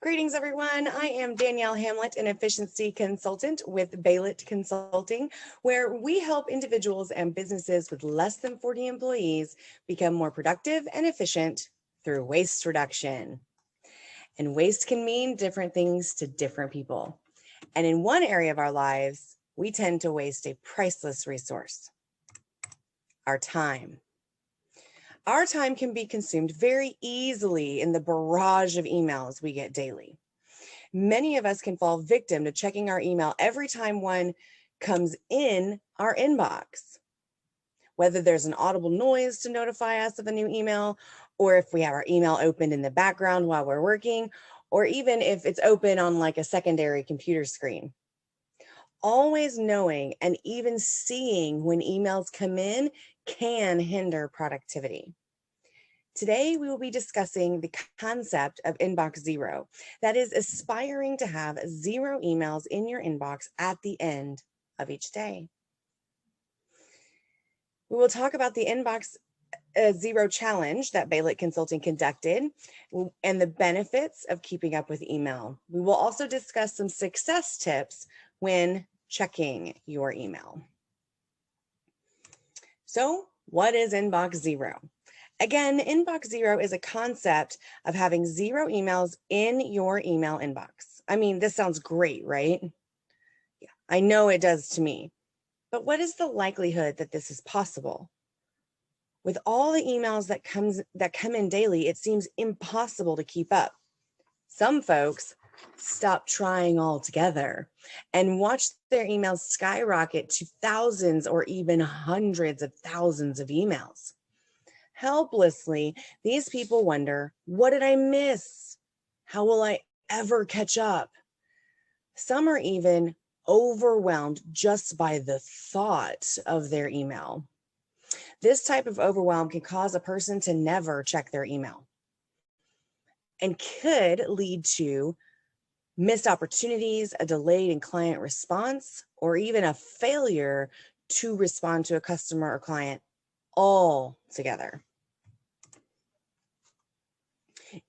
Greetings, everyone. I am Danielle Hamlet, an efficiency consultant with Baylet Consulting, where we help individuals and businesses with less than 40 employees become more productive and efficient through waste reduction. And waste can mean different things to different people. And in one area of our lives, we tend to waste a priceless resource, our time. Our time can be consumed very easily in the barrage of emails we get daily. Many of us can fall victim to checking our email every time one comes in our inbox. Whether there's an audible noise to notify us of a new email, or if we have our email opened in the background while we're working, or even if it's open on like a secondary computer screen. Always knowing and even seeing when emails come in can hinder productivity. Today, we will be discussing the concept of inbox zero, that is aspiring to have 0 emails in your inbox at the end of each day. We will talk about the inbox zero challenge that Baylet Consulting conducted and the benefits of keeping up with email. We will also discuss some success tips when checking your email. So, what is inbox zero? Again, inbox zero is a concept of having 0 emails in your email inbox. I mean, this sounds great, right? Yeah, I know it does to me. But what is the likelihood that this is possible? With all the emails that come in daily, it seems impossible to keep up. Some folks stop trying altogether and watch their emails skyrocket to thousands or even hundreds of thousands of emails. Helplessly, these people wonder, what did I miss? How will I ever catch up? Some are even overwhelmed just by the thought of their email. This type of overwhelm can cause a person to never check their email and could lead to missed opportunities, a delayed in client response, or even a failure to respond to a customer or client altogether.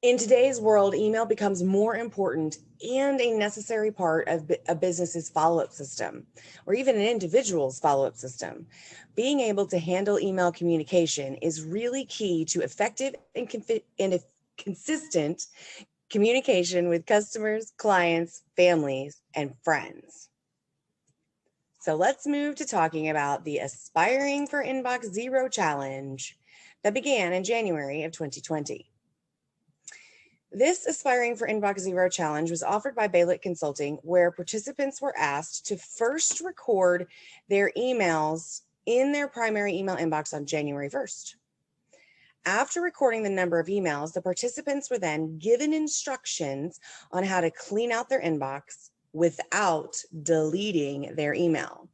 In today's world, email becomes more important and a necessary part of a business's follow-up system, or even an individual's follow-up system. Being able to handle email communication is really key to effective and consistent communication with customers, clients, families, and friends. So let's move to talking about the Aspiring for Inbox Zero challenge that began in January of 2020. This Aspiring for Inbox Zero challenge was offered by Baylet Consulting, where participants were asked to first record their emails in their primary email inbox on January 1st. After recording the number of emails, the participants were then given instructions on how to clean out their inbox without deleting their email.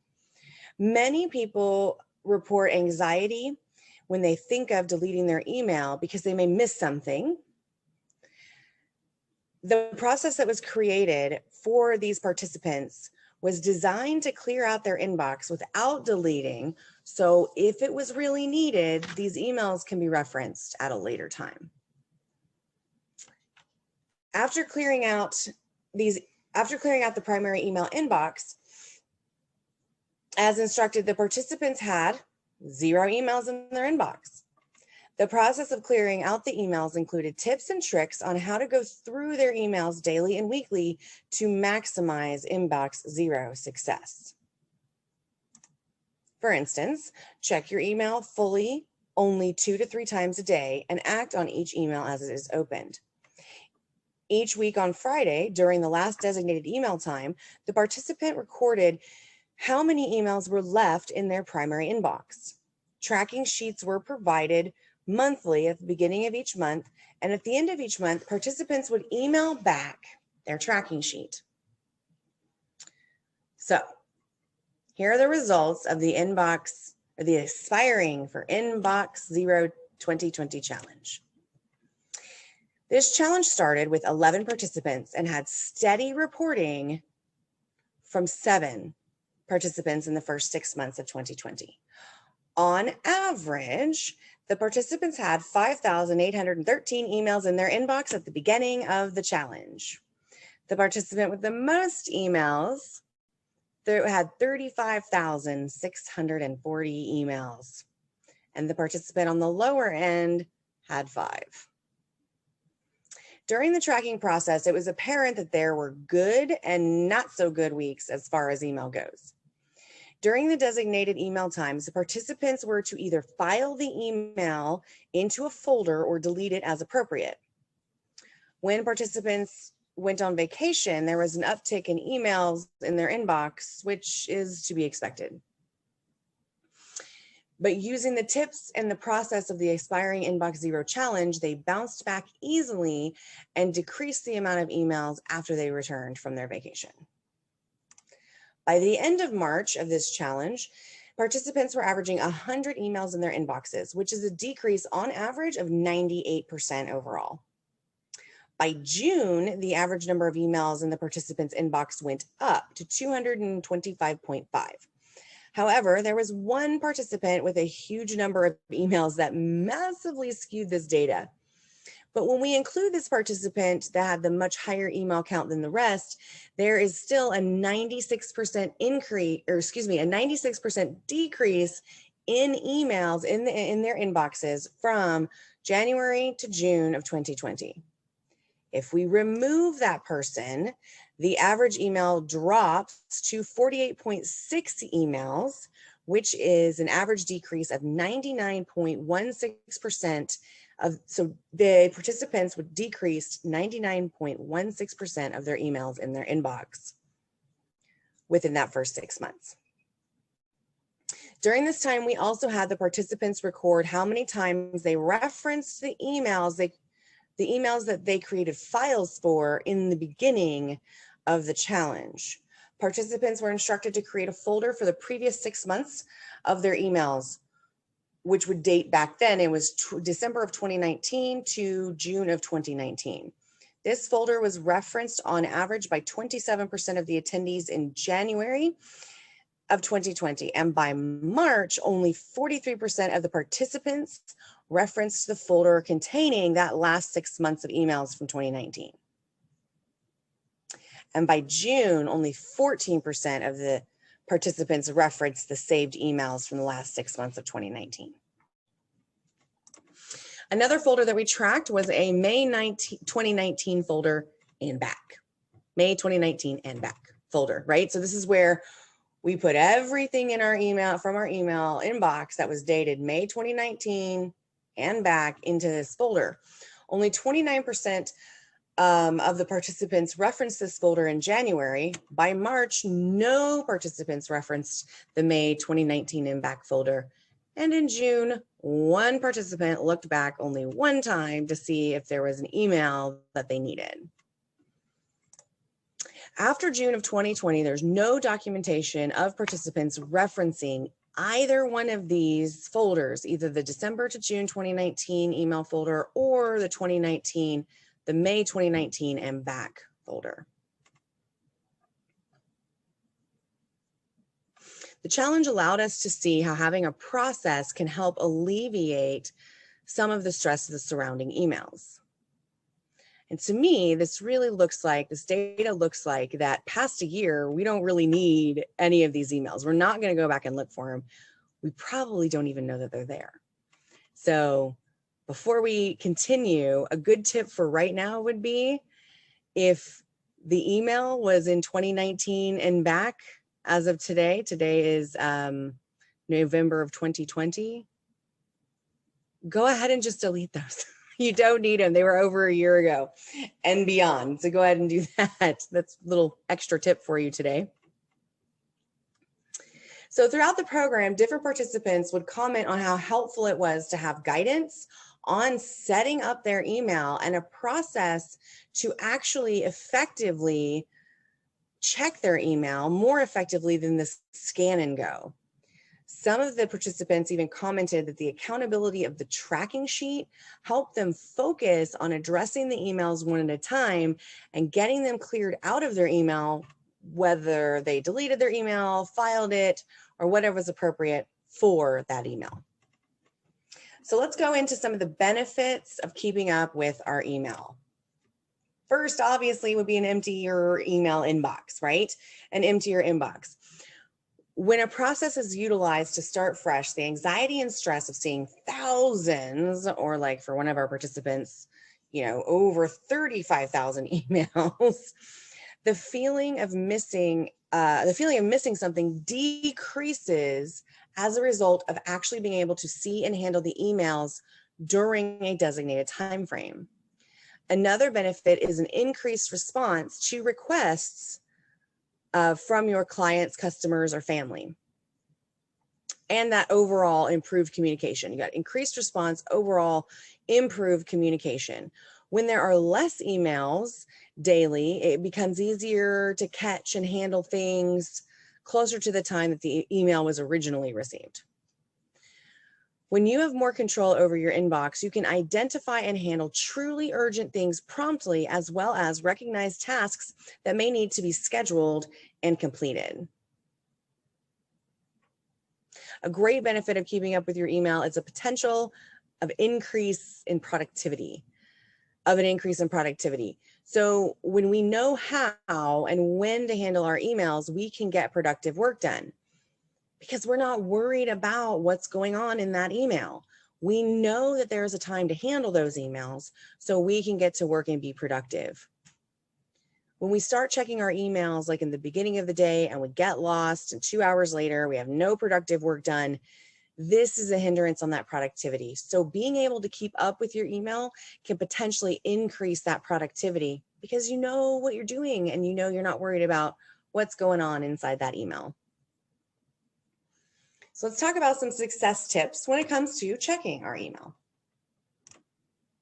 Many people report anxiety when they think of deleting their email because they may miss something. The process that was created for these participants was designed to clear out their inbox without deleting. So if it was really needed, these emails can be referenced at a later time. After clearing out the primary email inbox, as instructed, the participants had 0 emails in their inbox. The process of clearing out the emails included tips and tricks on how to go through their emails daily and weekly to maximize inbox zero success. For instance, check your email fully only 2 to 3 times a day and act on each email as it is opened. Each week on Friday, during the last designated email time, the participant recorded how many emails were left in their primary inbox. Tracking sheets were provided monthly at the beginning of each month, and at the end of each month, participants would email back their tracking sheet. So here are the results of the Aspiring for Inbox Zero 2020 challenge. This challenge started with 11 participants and had steady reporting from 7 participants in the first 6 months of 2020. On average, the participants had 5,813 emails in their inbox at the beginning of the challenge. The participant with the most emails had 35,640 emails. And the participant on the lower end had 5. During the tracking process, it was apparent that there were good and not so good weeks as far as email goes. During the designated email times, the participants were to either file the email into a folder or delete it as appropriate. When participants went on vacation, there was an uptick in emails in their inbox, which is to be expected. But using the tips and the process of the Aspiring Inbox Zero Challenge, they bounced back easily and decreased the amount of emails after they returned from their vacation. By the end of March of this challenge, participants were averaging 100 emails in their inboxes, which is a decrease on average of 98% overall. By June, the average number of emails in the participants' inbox went up to 225.5. However, there was one participant with a huge number of emails that massively skewed this data. But when we include this participant that had the much higher email count than the rest, there is still a 96% increase, or excuse me, a 96% decrease in emails in their inboxes from January to June of 2020. If we remove that person, the average email drops to 48.6 emails, which is an average decrease of 99.16%. So the participants would decrease 99.16% of their emails in their inbox within that first 6 months. During this time, we also had the participants record how many times they referenced the emails that they created files for in the beginning of the challenge. Participants were instructed to create a folder for the previous 6 months of their emails, which would date back then. It was December of 2019 to June of 2019. This folder was referenced on average by 27% of the attendees in January of 2020. And by March, only 43% of the participants referenced the folder containing that last 6 months of emails from 2019. And by June, only 14% of the participants referenced the saved emails from the last 6 months of 2019. Another folder that we tracked was a May 2019 folder and back. May 2019 and back folder, right? So this is where we put everything in our email, from our email inbox that was dated May 2019 and back into this folder. Only 29% of the participants referenced this folder in January. By March, no participants referenced the May 2019 and back folder. And in June, one participant looked back only one time to see if there was an email that they needed. After June of 2020, there's no documentation of participants referencing either one of these folders, either the December to June 2019 email folder or the May 2019 and back folder. The challenge allowed us to see how having a process can help alleviate some of the stress of the surrounding emails. And to me, this data looks like that past a year, we don't really need any of these emails. We're not going to go back and look for them. We probably don't even know that they're there. So before we continue, a good tip for right now would be, if the email was in 2019 and back as of today is November of 2020, go ahead and just delete those. You don't need them. They were over a year ago and beyond. So go ahead and do that. That's a little extra tip for you today. So throughout the program, different participants would comment on how helpful it was to have guidance on setting up their email and a process to actually effectively check their email more effectively than the scan and go. Some of the participants even commented that the accountability of the tracking sheet helped them focus on addressing the emails one at a time and getting them cleared out of their email, whether they deleted their email, filed it, or whatever was appropriate for that email. So let's go into some of the benefits of keeping up with our email. First, obviously, would be an empty your email inbox, right? An empty your inbox. When a process is utilized to start fresh, the anxiety and stress of seeing thousands, or like for one of our participants, over 35,000 emails, the feeling of missing something decreases as a result of actually being able to see and handle the emails during a designated time frame. Another benefit is an increased response to requests from your clients, customers, or family. And that overall improved communication. You got increased response, overall improved communication. When there are less emails daily, it becomes easier to catch and handle things closer to the time that the email was originally received. When you have more control over your inbox, you can identify and handle truly urgent things promptly, as well as recognize tasks that may need to be scheduled and completed. A great benefit of keeping up with your email is a potential of an increase in productivity. So when we know how and when to handle our emails, we can get productive work done because we're not worried about what's going on in that email. We know that there's a time to handle those emails so we can get to work and be productive. When we start checking our emails like in the beginning of the day and we get lost and 2 hours later, we have no productive work done, this is a hindrance on that productivity. So being able to keep up with your email can potentially increase that productivity because you know what you're doing and you're not worried about what's going on inside that email. So let's talk about some success tips when it comes to checking our email.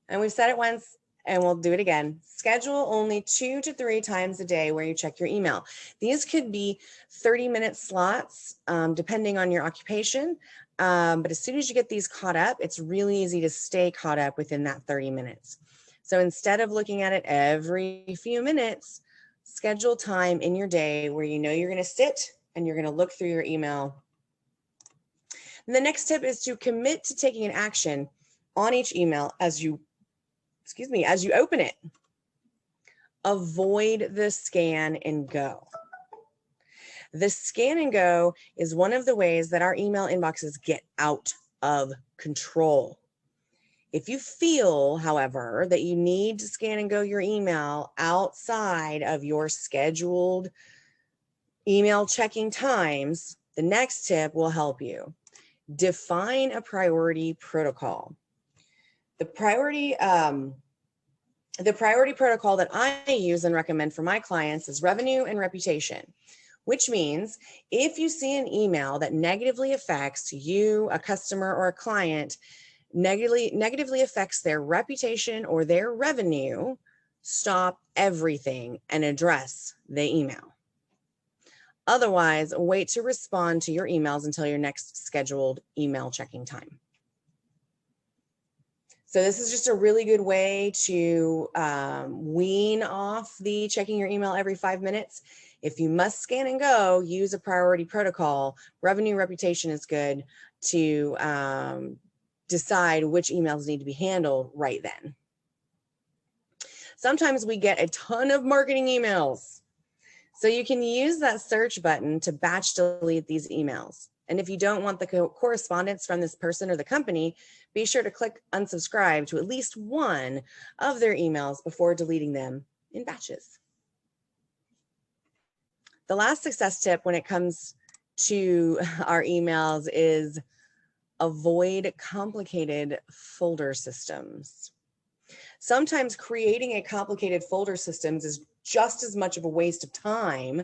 And we've said it once and we'll do it again. Schedule only 2 to 3 times a day where you check your email. These could be 30-minute slots, depending on your occupation. But as soon as you get these caught up, it's really easy to stay caught up within that 30 minutes. So instead of looking at it every few minutes, schedule time in your day where you're going to sit and you're going to look through your email. And the next tip is to commit to taking an action on each email as you open it. Avoid the scan and go. The scan and go is one of the ways that our email inboxes get out of control. If you feel, however, that you need to scan and go your email outside of your scheduled email checking times, the next tip will help you. Define a priority protocol. The priority protocol that I use and recommend for my clients is revenue and reputation, which means if you see an email that negatively affects you, a customer, or a client, negatively affects their reputation or their revenue, stop everything and address the email. Otherwise, wait to respond to your emails until your next scheduled email checking time. So this is just a really good way to wean off the checking your email every 5 minutes. If you must scan and go, use a priority protocol. Revenue reputation is good to decide which emails need to be handled right then. Sometimes we get a ton of marketing emails. So you can use that search button to batch delete these emails. And if you don't want the correspondence from this person or the company, be sure to click unsubscribe to at least one of their emails before deleting them in batches. The last success tip when it comes to our emails is avoid complicated folder systems. Sometimes creating a complicated folder systems is just as much of a waste of time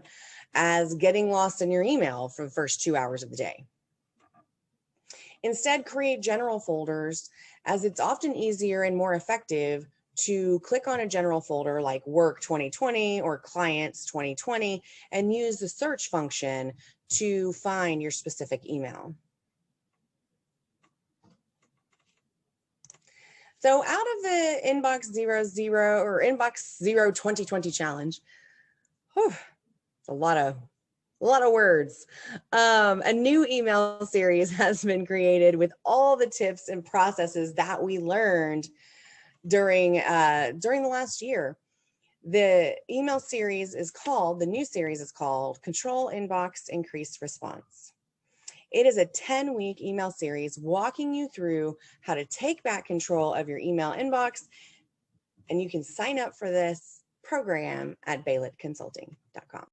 as getting lost in your email for the first 2 hours of the day. Instead, create general folders, as it's often easier and more effective to click on a general folder like Work 2020 or Clients 2020 and use the search function to find your specific email. So out of the Inbox 00 or Inbox 0 2020 challenge, it's a lot of words. A new email series has been created with all the tips and processes that we learned during the last year. The email series is called, the new series is called Control Inbox Increased Response. It is a 10-week email series walking you through how to take back control of your email inbox, and you can sign up for this program at baylitconsulting.com.